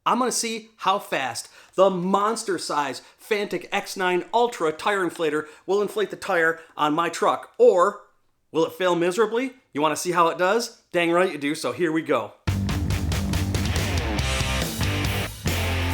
I'm going to see how fast the monster size Fanttik X9 Ultra tire inflator will inflate the tire on my truck. Or will it fail miserably? You want to see how it does? Dang right you do, so here we go.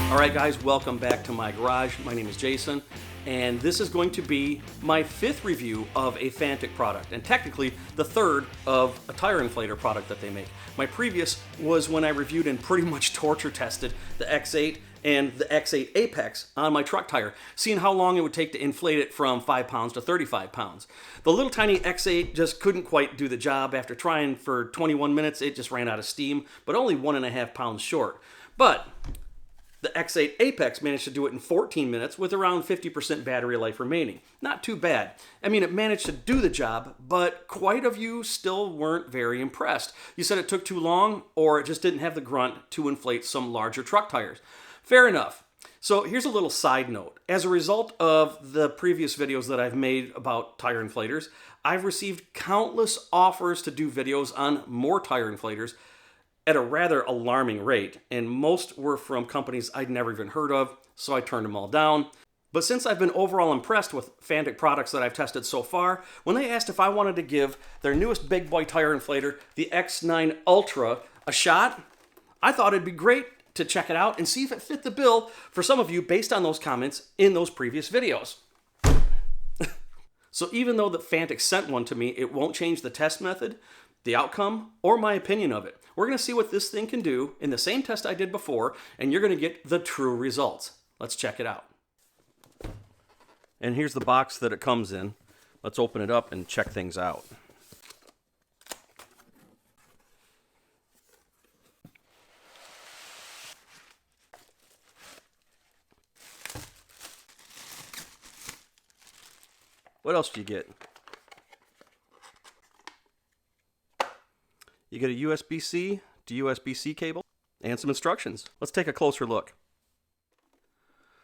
Alright guys, welcome back to my garage. My name is Jason, and this is going to be my 5th review of a Fanttik product, and technically the 3rd of a tire inflator product that they make. My previous was when I reviewed and pretty much torture tested the X8 and the X8 Apex on my truck tire, seeing how long it would take to inflate it from 5 pounds to 35 pounds. The little tiny X8 just couldn't quite do the job. After trying for 21 minutes, it just ran out of steam, but only 1.5 pounds short. But the X8 Apex managed to do it in 14 minutes with around 50% battery life remaining. Not too bad. I mean, it managed to do the job, but quite a few still weren't very impressed. You said it took too long, or it just didn't have the grunt to inflate some larger truck tires. Fair enough. So here's a little side note. As a result of the previous videos that I've made about tire inflators, I've received countless offers to do videos on more tire inflators at a rather alarming rate, and most were from companies I'd never even heard of, so I turned them all down. But since I've been overall impressed with Fanttik products that I've tested so far, when they asked if I wanted to give their newest big boy tire inflator, the X9 Ultra, a shot, I thought it'd be great to check it out and see if it fit the bill for some of you based on those comments in those previous videos. So even though the Fanttik sent one to me, it won't change the test method, the outcome, or my opinion of it. We're going to see what this thing can do in the same test I did before, and you're going to get the true results. Let's check it out. And here's the box that it comes in. Let's open it up and check things out. What else do you get? You get a USB-C to USB-C cable and some instructions. Let's take a closer look.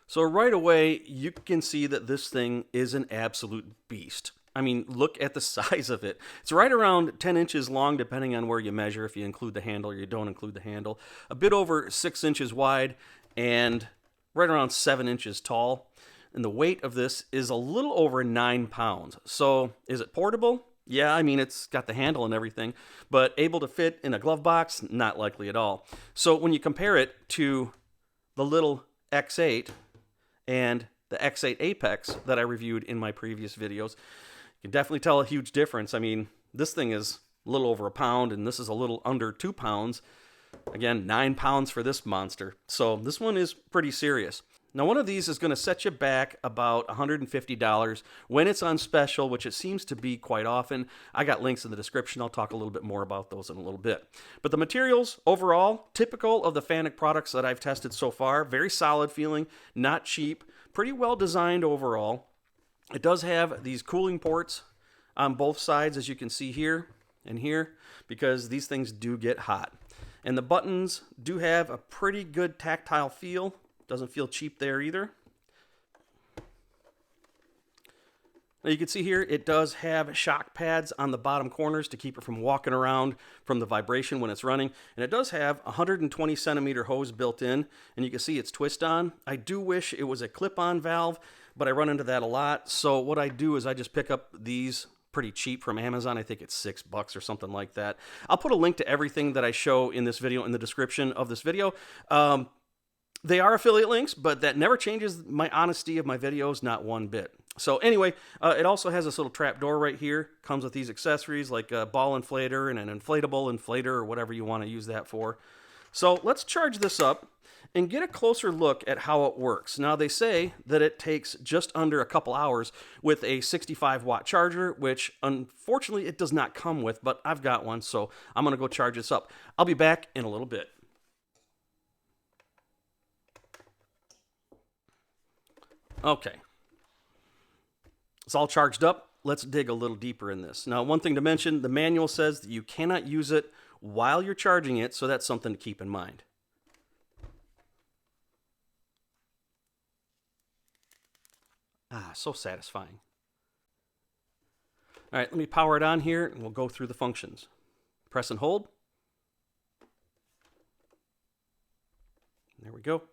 So right away, you can see that this thing is an absolute beast. I mean, look at the size of it. It's right around 10 inches long, depending on where you measure, if you include the handle or you don't include the handle. A bit over 6 inches wide and right around 7 inches tall. And the weight of this is a little over 9 pounds. So is it portable? Yeah, I mean, it's got the handle and everything, but able to fit in a glove box? Not likely at all. So when you compare it to the little X8 and the X8 Apex that I reviewed in my previous videos, you can definitely tell a huge difference. I mean, this thing is a little over a pound, and this is a little under 2 pounds. Again, 9 pounds for this monster. So this one is pretty serious. Now, one of these is going to set you back about $150 when it's on special, which it seems to be quite often. I got links in the description. I'll talk a little bit more about those in a little bit. But the materials, overall, typical of the Fanttik products that I've tested so far. Very solid feeling, not cheap, pretty well designed overall. It does have these cooling ports on both sides, as you can see here and here, because these things do get hot. And the buttons do have a pretty good tactile feel. Doesn't feel cheap there either. Now you can see here it does have shock pads on the bottom corners to keep it from walking around from the vibration when it's running. And it does have a 120 centimeter hose built in, and you can see it's twist on. I do wish it was a clip-on valve, but I run into that a lot. So what I do is I just pick up these pretty cheap from Amazon. I think it's $6 or something like that. I'll put a link to everything that I show in this video in the description of this video. They are affiliate links, but that never changes my honesty of my videos, not one bit. So anyway, it also has this little trap door right here. Comes with these accessories like a ball inflator and an inflatable inflator or whatever you want to use that for. So let's charge this up and get a closer look at how it works. Now they say that it takes just under a couple hours with a 65-watt charger, which unfortunately it does not come with, but I've got one, so I'm going to go charge this up. I'll be back in a little bit. Okay, it's all charged up. Let's dig a little deeper in this. Now, one thing to mention, the manual says that you cannot use it while you're charging it, so that's something to keep in mind. Ah, so satisfying. All right, let me power it on here, and we'll go through the functions. Press and hold. There we go.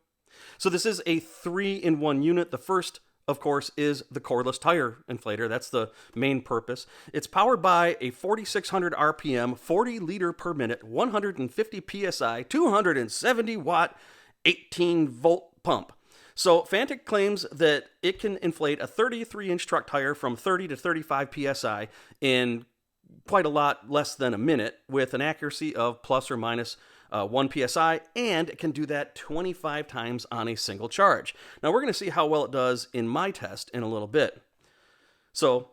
So this is a 3-in-1 unit. The first, of course, is the cordless tire inflator. That's the main purpose. It's powered by a 4,600 RPM, 40 liter per minute, 150 PSI, 270 watt, 18 volt pump. So Fanttik claims that it can inflate a 33-inch truck tire from 30 to 35 PSI in quite a lot less than a minute with an accuracy of plus or minus 1 PSI, and it can do that 25 times on a single charge. Now we're going to see how well it does in my test in a little bit. So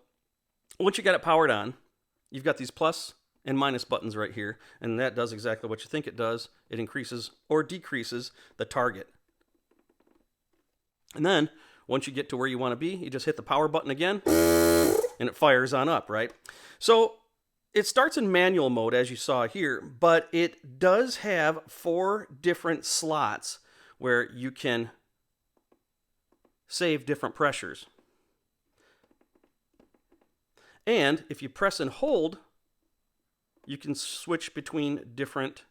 once you got it powered on, you've got these plus and minus buttons right here, and that does exactly what you think it does. It increases or decreases the target. And then once you get to where you want to be, you just hit the power button again, and it fires on up, right? So it starts in manual mode, as you saw here, but it does have 4 different slots where you can save different pressures. And if you press and hold, you can switch between different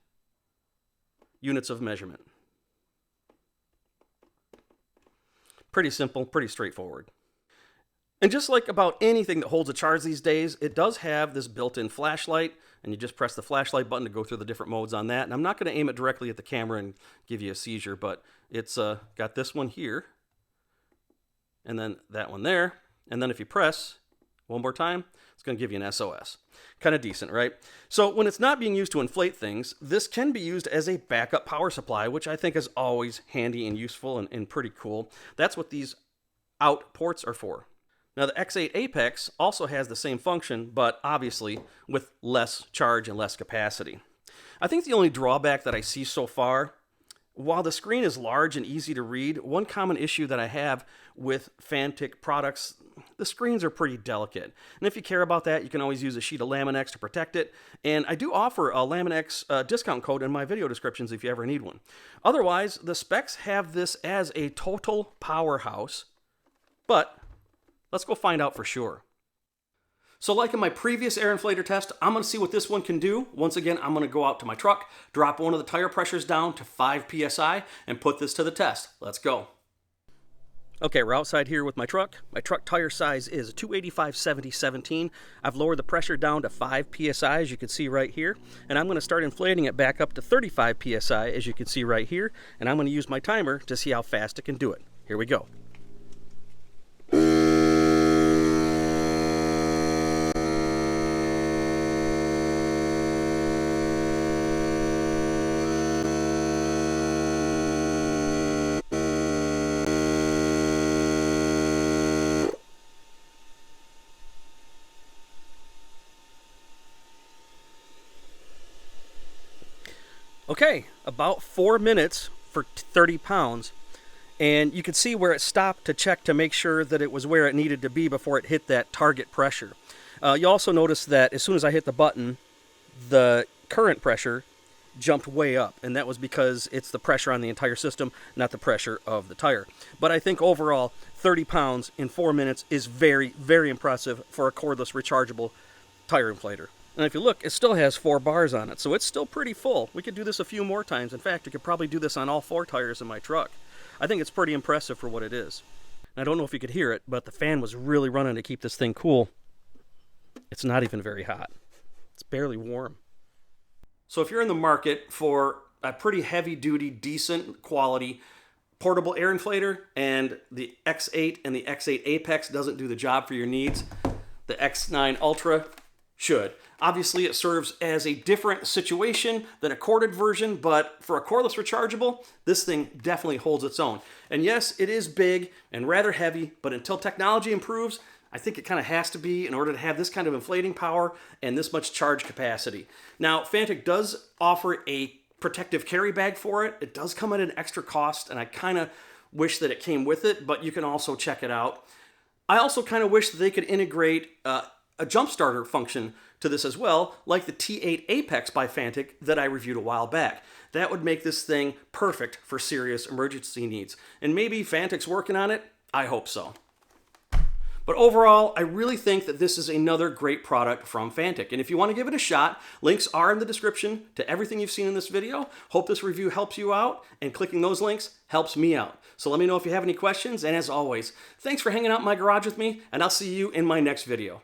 units of measurement. Pretty simple, pretty straightforward. And just like about anything that holds a charge these days, it does have this built-in flashlight, and you just press the flashlight button to go through the different modes on that. And I'm not going to aim it directly at the camera and give you a seizure, but it's got this one here, and then that one there. And then if you press one more time, it's going to give you an SOS. Kind of decent, right? So when it's not being used to inflate things, this can be used as a backup power supply, which I think is always handy and useful and pretty cool. That's what these out ports are for. Now the X8 Apex also has the same function, but obviously with less charge and less capacity. I think the only drawback that I see so far, while the screen is large and easy to read, one common issue that I have with Fanttik products, the screens are pretty delicate. And if you care about that, you can always use a sheet of Laminex to protect it. And I do offer a Laminex discount code in my video descriptions if you ever need one. Otherwise, the specs have this as a total powerhouse, but let's go find out for sure. So like in my previous air inflator test, I'm going to see what this one can do. Once again, I'm going to go out to my truck, drop one of the tire pressures down to 5 PSI, and put this to the test. Let's go. Okay, we're outside here with my truck. My truck tire size is 285/70/17. I've lowered the pressure down to 5 PSI, as you can see right here. And I'm going to start inflating it back up to 35 PSI, as you can see right here. And I'm going to use my timer to see how fast it can do it. Here we go. Okay, about 4 minutes for 30 pounds, and you can see where it stopped to check to make sure that it was where it needed to be before it hit that target pressure. You also notice that as soon as I hit the button, the current pressure jumped way up, and that was because it's the pressure on the entire system, not the pressure of the tire. But I think overall, 30 pounds in 4 minutes is very, very impressive for a cordless rechargeable tire inflator. And if you look, it still has 4 bars on it, so it's still pretty full. We could do this a few more times. In fact, we could probably do this on all 4 tires in my truck. I think it's pretty impressive for what it is. And I don't know if you could hear it, but the fan was really running to keep this thing cool. It's not even very hot. It's barely warm. So if you're in the market for a pretty heavy-duty, decent quality portable air inflator, and the X8 and the X8 Apex doesn't do the job for your needs, the X9 Ultra should. Obviously, it serves as a different situation than a corded version, but for a cordless rechargeable, this thing definitely holds its own. And yes, it is big and rather heavy, but until technology improves, I think it kind of has to be in order to have this kind of inflating power and this much charge capacity. Now, Fanttik does offer a protective carry bag for it. It does come at an extra cost, and I kind of wish that it came with it, but you can also check it out. I also kind of wish that they could integrate a jump starter function to this as well, like the T8 Apex by Fanttik that I reviewed a while back. That would make this thing perfect for serious emergency needs. And maybe Fantik's working on it. I hope so. But overall, I really think that this is another great product from Fanttik. And if you want to give it a shot, links are in the description to everything you've seen in this video. Hope this review helps you out, and clicking those links helps me out. So let me know if you have any questions, and as always, thanks for hanging out in my garage with me, and I'll see you in my next video.